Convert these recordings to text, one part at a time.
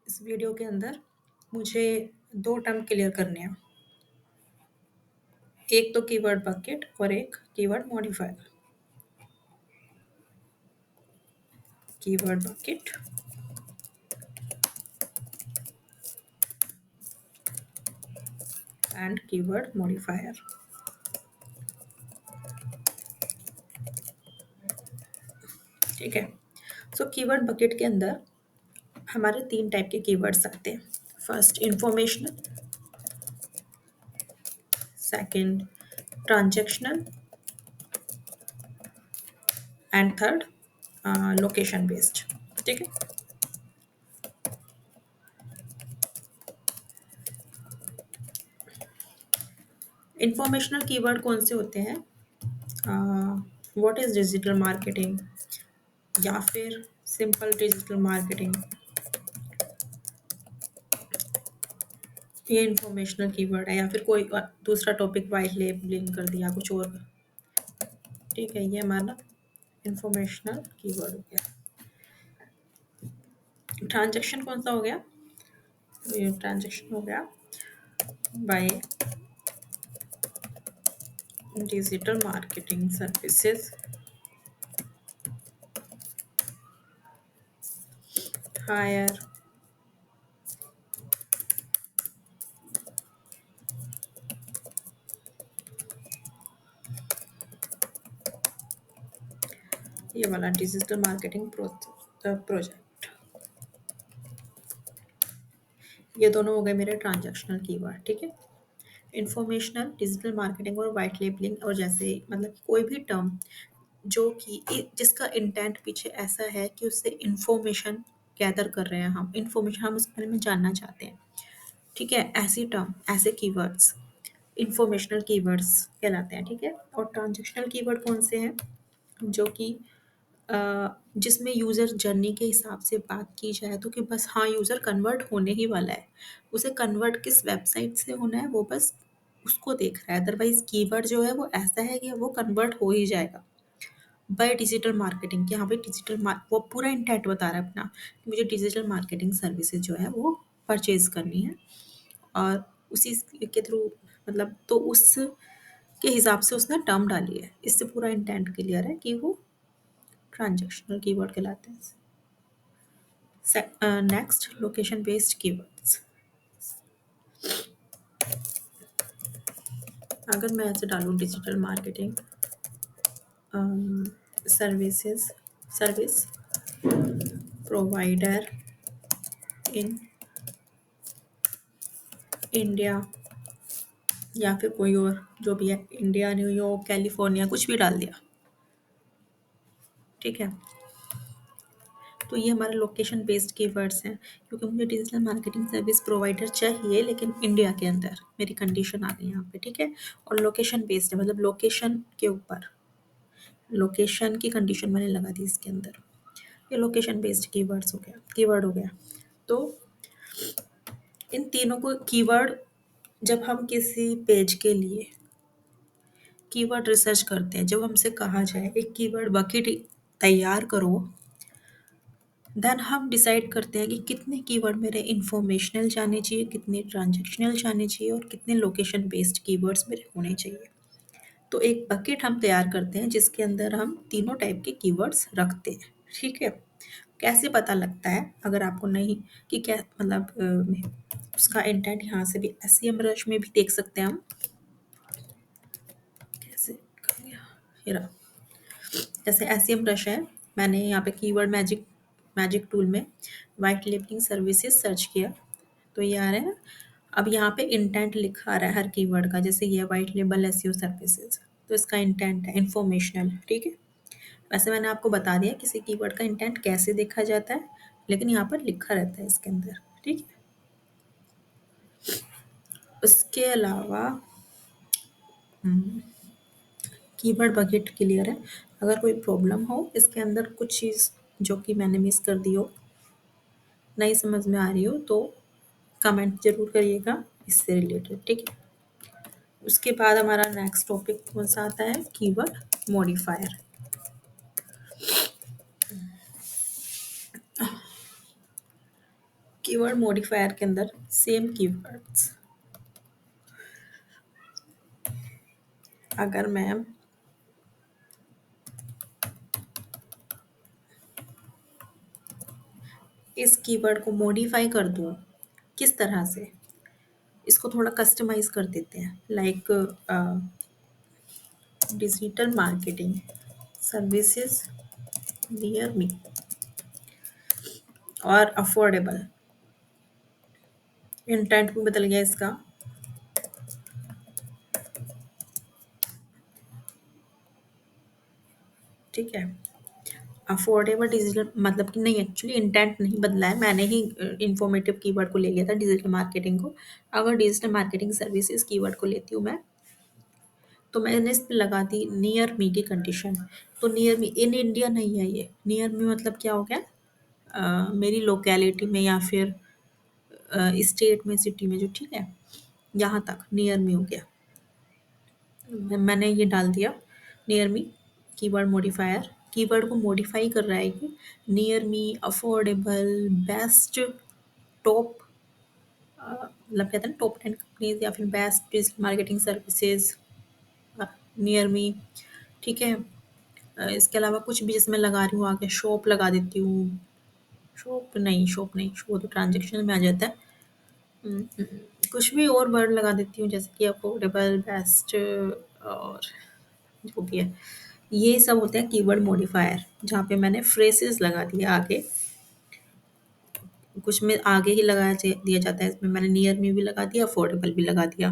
इस वीडियो के अंदर मुझे 2 टर्म क्लियर करने हैं। एक तो कीवर्ड बकेट और एक keyword modifier. Keyword bucket and keyword modifier. ठीक है। सो कीवर्ड बकेट के अंदर हमारे 3 टाइप के कीवर्ड्स आते हैं। First informational, second transactional and third location based. ठीक है। इंफॉर्मेशनल कीवर्ड कौन से होते हैं? व्हाट इज डिजिटल मार्केटिंग, या फिर सिंपल डिजिटल मार्केटिंग, ये इंफॉर्मेशनल कीवर्ड है। या फिर कोई दूसरा टॉपिक वाइट लेबलिंग कर दिया कुछ और। ठीक है, ये हमारा इंफॉर्मेशनल कीवर्ड हो गया। ट्रांजैक्शन कौन सा हो गया? ये ट्रांजैक्शन हो गया by digital marketing services hire ये वाला डिजिटल मार्केटिंग प्रोजेक्ट। ये दोनों हो गए मेरे ट्रांजैक्शनल कीवर्ड। ठीक है। इंफॉर्मेशनल, डिजिटल मार्केटिंग और वाइट लेबलिंग, और जैसे मतलब कोई भी टर्म जो कि जिसका इंटेंट पीछे ऐसा है कि उससे इंफॉर्मेशन गैदर कर रहे हैं, हम इंफॉर्मेशन हम उसके बारे में जानना चाहते हैं। ठीक है, ऐसी टर्म, ऐसे कीवर्ड्स इंफॉर्मेशनल कीवर्ड्स कहलाते हैं। ठीक है। और ट्रांजैक्शनल कीवर्ड कौन से हैं? जो कि जिसमें यूज़र जर्नी के हिसाब से बात की जाए तो कि बस हाँ, यूज़र कन्वर्ट होने ही वाला है, उसे कन्वर्ट किस वेबसाइट से होना है वो बस उसको देख रहा है। अदरवाइज कीवर्ड जो है वो ऐसा है कि वो कन्वर्ट हो ही जाएगा बाय डिजिटल मार्केटिंग। कि हाँ भाई, वो पूरा इंटेंट बता रहा है अपना कि मुझे डिजिटल मार्केटिंग सर्विसेज जो है वो परचेज करनी है, और उसी के थ्रू मतलब तो उस के हिसाब से उसने टर्म डाली है। इससे पूरा इंटेंट क्लियर है कि वो ट्रांजैक्शनल कीवर्ड कहलाते हैं। Next, location based keywords. अगर मैं ऐसे डालूँ digital marketing services service provider in India, या फिर कोई और जो भी है, इंडिया, न्यूयॉर्क, कैलिफोर्निया, कुछ भी डाल दिया। ठीक है। तो ये हमारे लोकेशन बेस्ड कीवर्ड्स हैं, क्योंकि मुझे डिजिटल मार्केटिंग सर्विस प्रोवाइडर चाहिए लेकिन इंडिया के अंदर, मेरी कंडीशन आ गई यहाँ पे। ठीक है। और लोकेशन बेस्ड है, मतलब लोकेशन के ऊपर, लोकेशन की कंडीशन मैंने लगा दी इसके अंदर। ये लोकेशन बेस्ड कीवर्ड्स हो गया, कीवर्ड हो गया। तो इन तीनों को कीवर्ड, जब हम किसी पेज के लिए कीवर्ड रिसर्च करते हैं, जब हमसे कहा जाए एक कीवर्ड बकेट तैयार करो, देन हम डिसाइड करते हैं कि कितने कीवर्ड मेरे इंफॉर्मेशनल जाने चाहिए, कितने ट्रांजैक्शनल जाने चाहिए, और कितने लोकेशन बेस्ड कीवर्ड्स मेरे होने चाहिए। तो एक बकेट हम तैयार करते हैं जिसके अंदर हम तीनों टाइप के कीवर्ड्स रखते हैं। ठीक है। कैसे पता लगता है, अगर आपको नहीं कि क्या मतलब उसका इंटेंट, यहाँ से भी एसईएम रश में भी देख सकते हैं हम। कैसे करेंगे? ये रहा। जैसे एसईएम रश है, मैंने यहाँ पे कीवर्ड मैजिक मैजिक टूल में वाइट लेबलिंग सर्विसेज सर्च किया तो ये आ रहा है ना। अब यहाँ पे इंटेंट लिखा आ रहा है हर कीवर्ड का, जैसे ये वाइट लेबल एसईओ सर्विसेज, तो इसका इंटेंट है इंफॉर्मेशनल। ठीक है। वैसे मैंने आपको बता दिया किसी कीवर्ड का इंटेंट कैसे देखा जाता है, लेकिन यहाँ पर लिखा रहता है इसके अंदर। ठीक है। उसके अलावा कीवर्ड बकेट क्लियर है। अगर कोई प्रॉब्लम हो इसके अंदर, कुछ चीज़ जो कि मैंने मिस कर दी हो, नहीं समझ में आ रही हो, तो कमेंट ज़रूर करिएगा इससे रिलेटेड। ठीक है। उसके बाद हमारा नेक्स्ट टॉपिक कौन सा आता है? Keyword modifier. कीवर्ड मॉडिफायर के अंदर सेम कीवर्ड्स, अगर मैं इस कीवर्ड को मॉडिफाई कर दूं, किस तरह से, इसको थोड़ा कस्टमाइज कर देते हैं, like digital marketing services near me और अफोर्डेबल, इंटेंट भी बदल गया इसका। ठीक है, अफोर्डेबल डिजिटल मतलब कि नहीं, एक्चुअली इंटेंट नहीं बदला है, मैंने ही इंफॉर्मेटिव कीवर्ड को ले लिया था डिजिटल मार्केटिंग को। अगर डिजिटल मार्केटिंग सर्विसेज कीवर्ड को लेती हूँ मैं, तो मैंने इस पे लगा दी नियर मी की कंडीशन। तो नियर मी इन इंडिया नहीं है, ये नियर मी मतलब क्या हो गया, मेरी लोकेलिटी में या फिर स्टेट में, सिटी में जो, ठीक है, यहाँ तक नियर मी हो गया। मैंने ये डाल दिया near me, keyword modifier keyword को मॉडिफाई कर रहा है कि near me, affordable, best, top, मतलब कहते हैं टॉप 10 कंपनीज, या फिर best digital marketing services near me. ठीक है, इसके अलावा कुछ भी जैसे मैं लगा रही हूँ, आगे शॉप लगा देती हूँ, शॉप नहीं, शो तो ट्रांजेक्शन में आ जाता है। कुछ भी और वर्ड लगा देती हूँ, जैसे कि अफोर्डेबल, बेस्ट, और जो भी है, ये सब होते हैं कीवर्ड मॉडिफायर, जहाँ पे मैंने फ्रेजेस लगा दिए आगे। कुछ में आगे ही दिया जाता है, इसमें मैंने नियर में भी लगा दिया, अफोर्डेबल भी लगा दिया।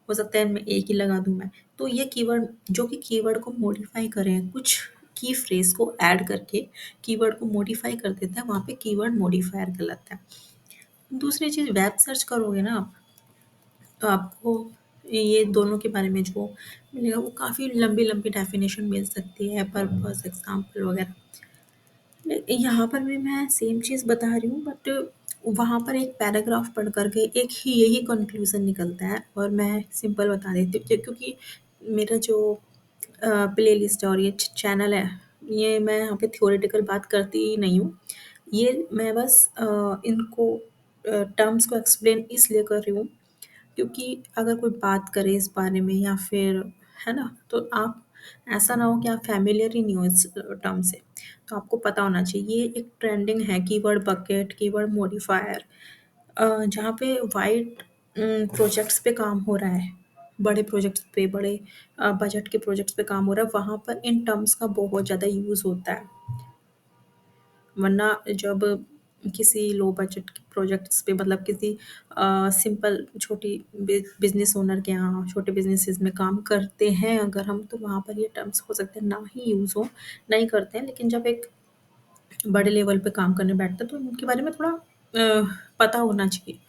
हो सकता है मैं एक ही लगा दूं मैं। तो ये कीवर्ड जो कि कीवर्ड को मॉडिफाई करें, कुछ की फ्रेज को ऐड करके कीवर्ड को मॉडिफाई कर देता है, वहाँ पे कीवर्ड मॉडिफायर कहलाता है। दूसरी चीज़, वेब सर्च करोगे ना आप, तो आपको ये दोनों के बारे में जो मिलेगा, वो काफ़ी लंबी लंबी डेफिनेशन मिल सकती है, पर्पस, एग्जाम्पल वगैरह। यहाँ पर भी मैं सेम चीज़ बता रही हूँ, बट वहाँ पर एक पैराग्राफ पढ़ कर के एक ही यही कंक्लूज़न निकलता है, और मैं सिंपल बता देती हूँ क्योंकि मेरा जो प्लेलिस्ट है और ये चैनल है, ये मैं यहाँ पे थ्योरेटिकल बात करती ही नहीं हूँ। ये मैं बस इनको टर्म्स को एक्सप्लेन इसलिए कर रही हूँ, क्योंकि अगर कोई बात करे इस बारे में या फिर, है ना, तो आप, ऐसा ना हो कि आप फैमिलियर ही नहीं हो इस टर्म से। तो आपको पता होना चाहिए, ये एक ट्रेंडिंग है कीवर्ड बकेट, कीवर्ड मॉडिफायर, जहाँ पे वाइड प्रोजेक्ट्स पे काम हो रहा है, बड़े प्रोजेक्ट्स पे, बड़े बजट के प्रोजेक्ट्स पे काम हो रहा है, वहाँ पर इन टर्म्स का बहुत ज़्यादा यूज़ होता है। वरना जब किसी लो बजट के प्रोजेक्ट्स पे, मतलब किसी सिंपल छोटी बिजनेस ओनर के यहाँ, छोटे बिजनेसेस में काम करते हैं अगर हम, तो वहाँ पर ये टर्म्स हो सकते हैं ना ही यूज़ हो, नहीं करते हैं। लेकिन जब एक बड़े लेवल पे काम करने बैठते हैं, तो उनके बारे में थोड़ा पता होना चाहिए।